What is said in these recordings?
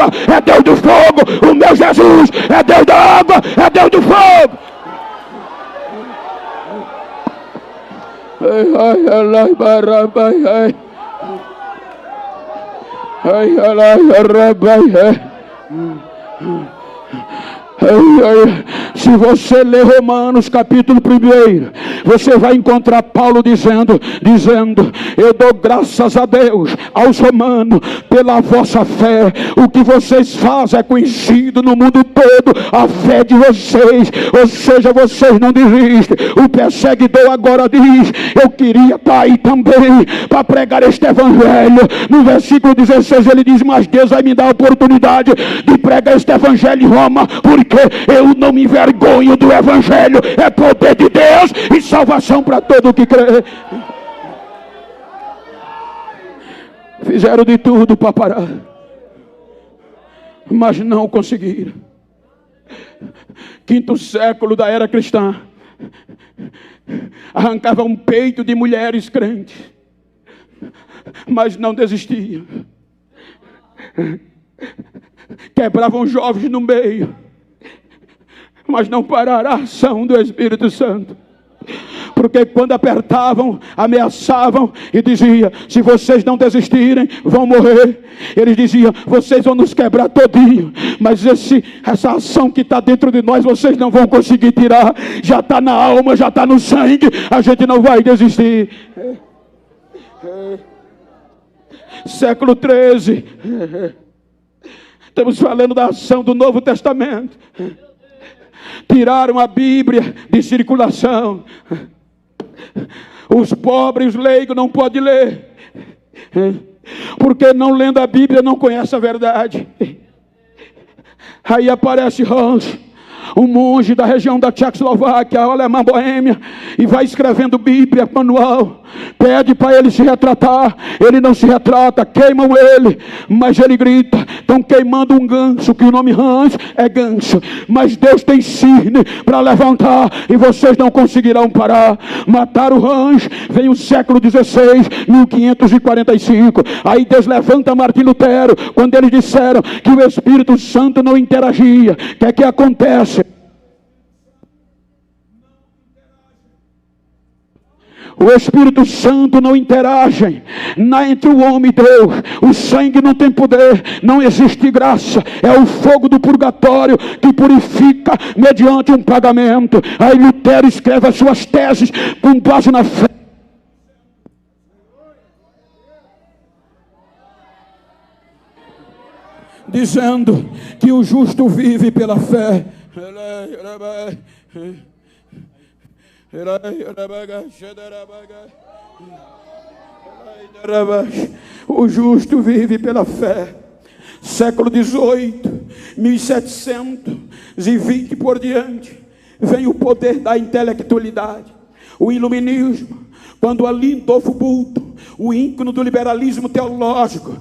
água, é Deus do fogo. O meu Jesus é Deus da água, é Deus do fogo. Se você ler Romanos capítulo 1, você vai encontrar Paulo dizendo: eu dou graças a Deus aos romanos pela vossa fé. O que vocês fazem é conhecido no mundo todo, a fé de vocês. Ou seja, vocês não desistem. O perseguidor agora diz: eu queria estar aí também para pregar este evangelho. No versículo 16 ele diz: mas Deus vai me dar a oportunidade de pregar este evangelho em Roma, porque eu não me envergonho do evangelho. É poder de Deus e salvação para todo o que crê. Fizeram de tudo para parar, mas não conseguiram. Quinto século da era cristã, arrancava um peito de mulheres crentes, mas não desistiam. Quebravam jovens no meio, mas não pararam a ação do Espírito Santo. Porque quando apertavam, ameaçavam e diziam: se vocês não desistirem, vão morrer. Eles diziam: vocês vão nos quebrar todinho, mas essa ação que está dentro de nós, vocês não vão conseguir tirar. Já está na alma, já está no sangue. A gente não vai desistir. Século 13. Estamos falando da ação do Novo Testamento. Tiraram a Bíblia de circulação. Os pobres, os leigos não podem ler, porque não lendo a Bíblia não conhece a verdade. Aí aparece Hans, um monge da região da Tchecoslováquia, a alemã Boêmia, e vai escrevendo Bíblia, manual. Pede para ele se retratar, ele não se retrata, queimam ele, mas ele grita: estão queimando um ganso, que o nome Hans é ganso, mas Deus tem cisne para levantar, e vocês não conseguirão parar. Mataram Hans, vem o século 16, 1545, aí Deus levanta Martim Lutero, quando eles disseram que o Espírito Santo não interagia. O que acontece? O Espírito Santo não interage entre o homem e Deus. O sangue não tem poder, não existe graça. É o fogo do purgatório que purifica mediante um pagamento. Aí Lutero escreve as suas teses com base na fé, dizendo que o justo vive pela fé. O justo vive pela fé. Século 18, 1720 por diante, vem o poder da intelectualidade, o iluminismo, quando Lindolfo Bulto, o ícone do liberalismo teológico,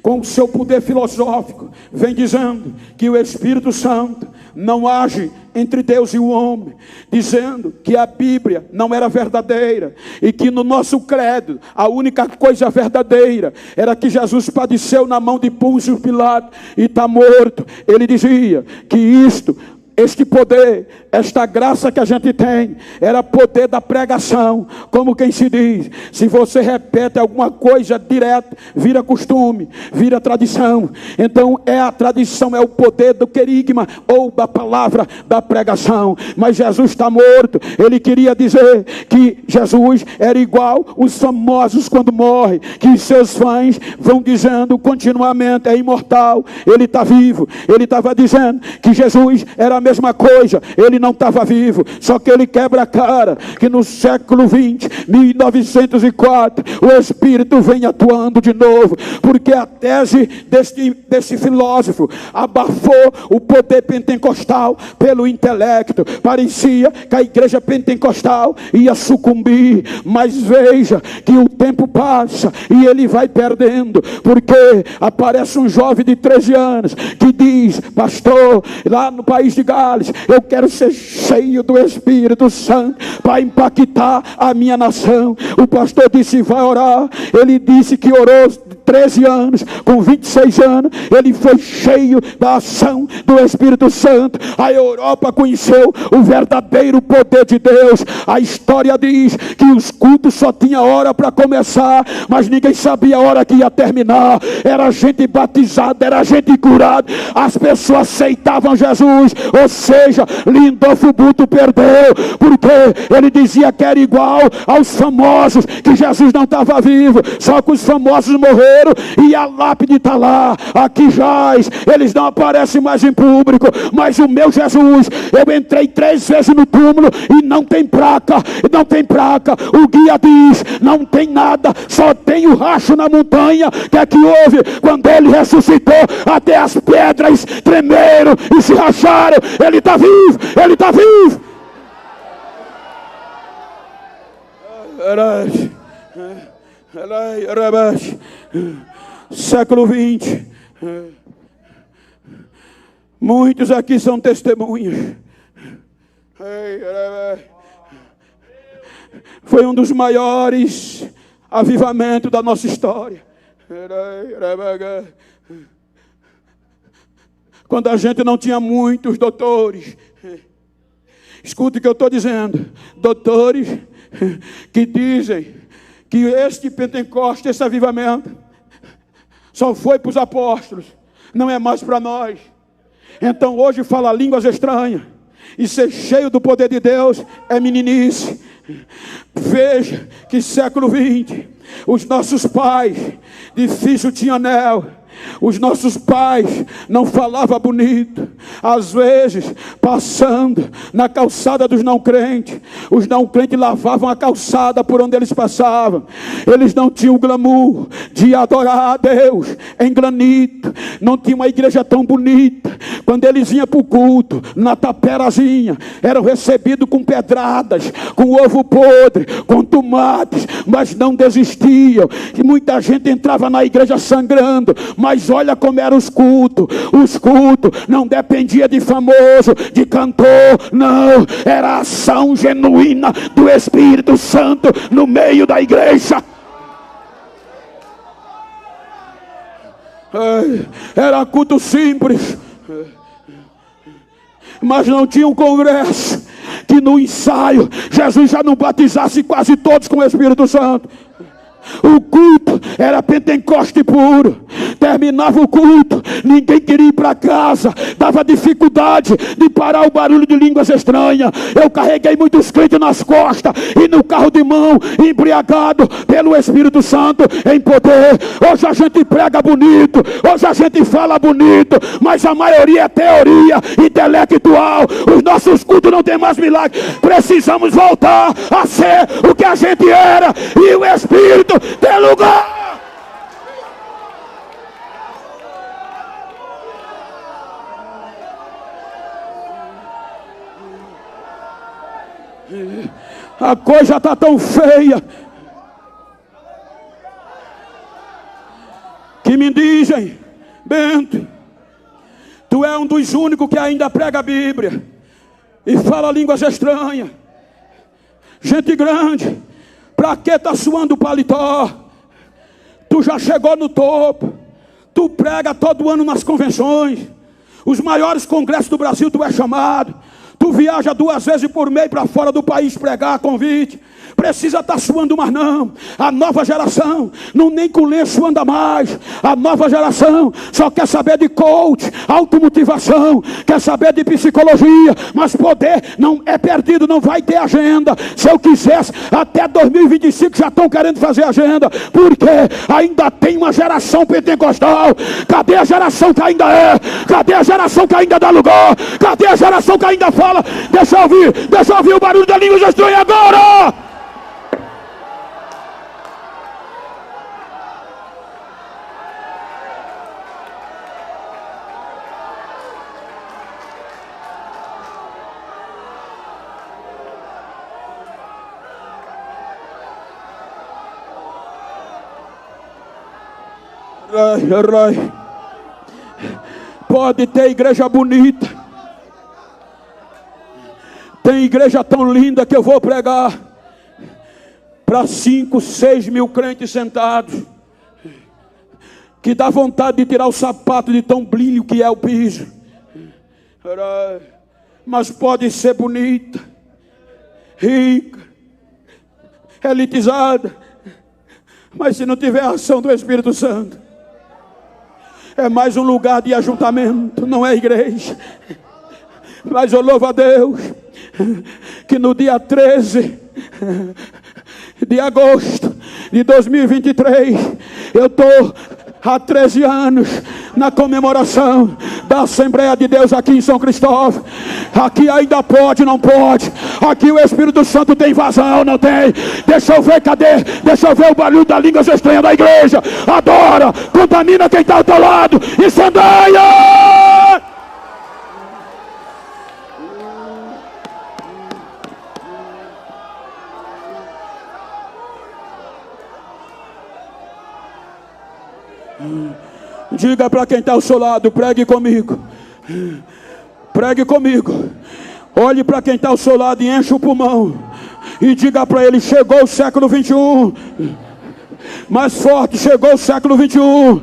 com o seu poder filosófico, vem dizendo que o Espírito Santo não age entre Deus e o homem, dizendo que a Bíblia não era verdadeira, e que no nosso credo a única coisa verdadeira era que Jesus padeceu na mão de Pôncio Pilato e está morto. Ele dizia que este poder, esta graça que a gente tem, era poder da pregação. Como quem se diz, se você repete alguma coisa direto, vira costume, vira tradição. Então a tradição é o poder do querigma, ou da palavra da pregação. Mas Jesus está morto. Ele queria dizer que Jesus era igual os famosos quando morrem, que seus fãs vão dizendo continuamente: é imortal, ele está vivo. Ele estava dizendo que Jesus era a mesma coisa, ele não estava vivo, só que ele quebra a cara, que no século 20, 1904, o Espírito vem atuando de novo, porque a tese desse filósofo abafou o poder pentecostal pelo intelecto. Parecia que a igreja pentecostal ia sucumbir, mas veja que o tempo passa e ele vai perdendo, porque aparece um jovem de 13 anos que diz: pastor, lá no país de Gales, eu quero ser cheio do Espírito Santo para impactar a minha nação. O pastor disse: vai orar. Ele disse que orou 13 anos, com 26 anos, ele foi cheio da ação do Espírito Santo. A Europa conheceu o verdadeiro poder de Deus. A história diz que os cultos só tinha hora para começar, mas ninguém sabia a hora que ia terminar. Era gente batizada, era gente curada, as pessoas aceitavam Jesus. Ou seja, Lindolfo Bulto perdeu, porque ele dizia que era igual aos famosos, que Jesus não estava vivo, só que os famosos morreram e a lápide está lá, aqui jaz, eles não aparecem mais em público, mas o meu Jesus, eu entrei 3 vezes no túmulo e não tem placa, o guia diz, não tem nada, só tem o racho na montanha. Que é que houve? Quando ele ressuscitou, até as pedras tremeram e se racharam. Ele está vivo, ele está vivo. Século 20. Muitos aqui são testemunhas. Foi um dos maiores avivamentos da nossa história. Quando a gente não tinha muitos doutores. Escute o que eu estou dizendo. Doutores que dizem que este Pentecostes, esse avivamento, só foi para os apóstolos, não é mais para nós. Então hoje falar línguas estranhas e ser cheio do poder de Deus é meninice. Veja que século 20, os nossos pais, difícil tinha anel. Os nossos pais não falavam bonito. Às vezes, passando na calçada dos não crentes, os não crentes lavavam a calçada por onde eles passavam. Eles não tinham o glamour de adorar a Deus em granito. Não tinha uma igreja tão bonita. Quando eles iam para o culto, na taperazinha, eram recebidos com pedradas, com ovo podre, com tomates, mas não desistiam. E muita gente entrava na igreja sangrando. Mas olha como eram os cultos. Os cultos não dependia de famoso, de cantor, não. Era a ação genuína do Espírito Santo no meio da igreja. Era culto simples, mas não tinha um congresso que no ensaio Jesus já não batizasse quase todos com o Espírito Santo. O culto era Pentecoste puro. Terminava o culto, ninguém queria ir para casa, dava dificuldade de parar o barulho de línguas estranhas. Eu carreguei muitos crentes nas costas e no carro de mão, embriagado pelo Espírito Santo em poder. Hoje a gente prega bonito, hoje a gente fala bonito, mas a maioria é teoria intelectual. Os nossos cultos não tem mais milagre. Precisamos voltar a ser o que a gente era, e o Espírito tem lugar. A coisa está tão feia que me dizem: Bento, tu é um dos únicos que ainda prega a Bíblia e fala línguas estranhas. Gente grande, para que está suando paletó? Tu já chegou no topo. Tu prega todo ano nas convenções. Os maiores congressos do Brasil tu é chamado. Tu viaja 2 vezes por mês para fora do país pregar convite. Precisa estar suando, mas não. A nova geração não nem com lenço anda mais. A nova geração só quer saber de coach, automotivação, quer saber de psicologia, mas poder não é perdido, não vai ter agenda. Se eu quisesse, até 2025 já estão querendo fazer agenda, porque ainda tem uma geração pentecostal. Cadê a geração que ainda é? Cadê a geração que ainda dá lugar? Cadê a geração que ainda fala? Deixa eu ouvir o barulho da língua estranha agora! Pode ter igreja bonita, tem igreja tão linda que eu vou pregar para 5, 6 mil crentes sentados. que dá vontade de tirar o sapato de tão brilho que é o piso. Mas pode ser bonita, rica, elitizada, mas se não tiver a ação do Espírito Santo, é mais um lugar de ajuntamento, não é igreja. Mas eu louvo a Deus que no dia 13 de agosto de 2023 eu estou há 13 anos na comemoração da Assembleia de Deus aqui em São Cristóvão. Aqui ainda pode, não pode. Aqui o Espírito Santo tem vazão, não tem? Deixa eu ver, cadê? Deixa eu ver o barulho da língua estranha da igreja. Adora, contamina quem está ao teu lado. Incendeia! Diga para quem está ao seu lado, pregue comigo. Pregue comigo. Olhe para quem está ao seu lado e enche o pulmão. E diga para ele, chegou o século 21. Mais forte, chegou o século 21.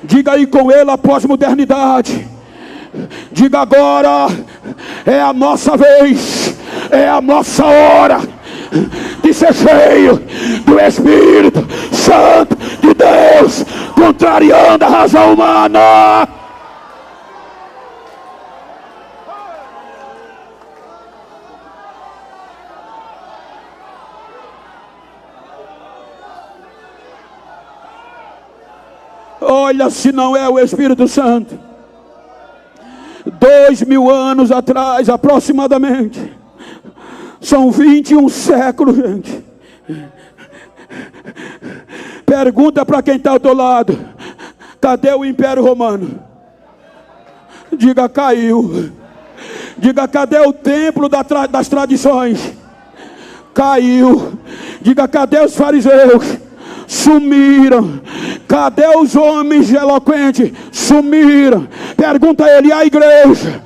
Diga aí com ele a pós-modernidade. Diga agora, é a nossa vez. É a nossa hora de ser cheio do Espírito Santo de Deus, contrariando a razão humana. Olha, se não é o Espírito Santo. 2000 anos atrás, aproximadamente, são 21 séculos, gente. Pergunta para quem está ao teu lado, cadê o Império Romano? Diga, caiu. Diga, cadê o templo das tradições? Caiu. Diga, cadê os fariseus? Sumiram. Cadê os homens eloquentes? Sumiram. Pergunta a ele, e a igreja?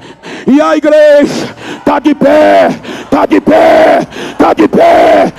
E a igreja está de pé, está de pé, está de pé.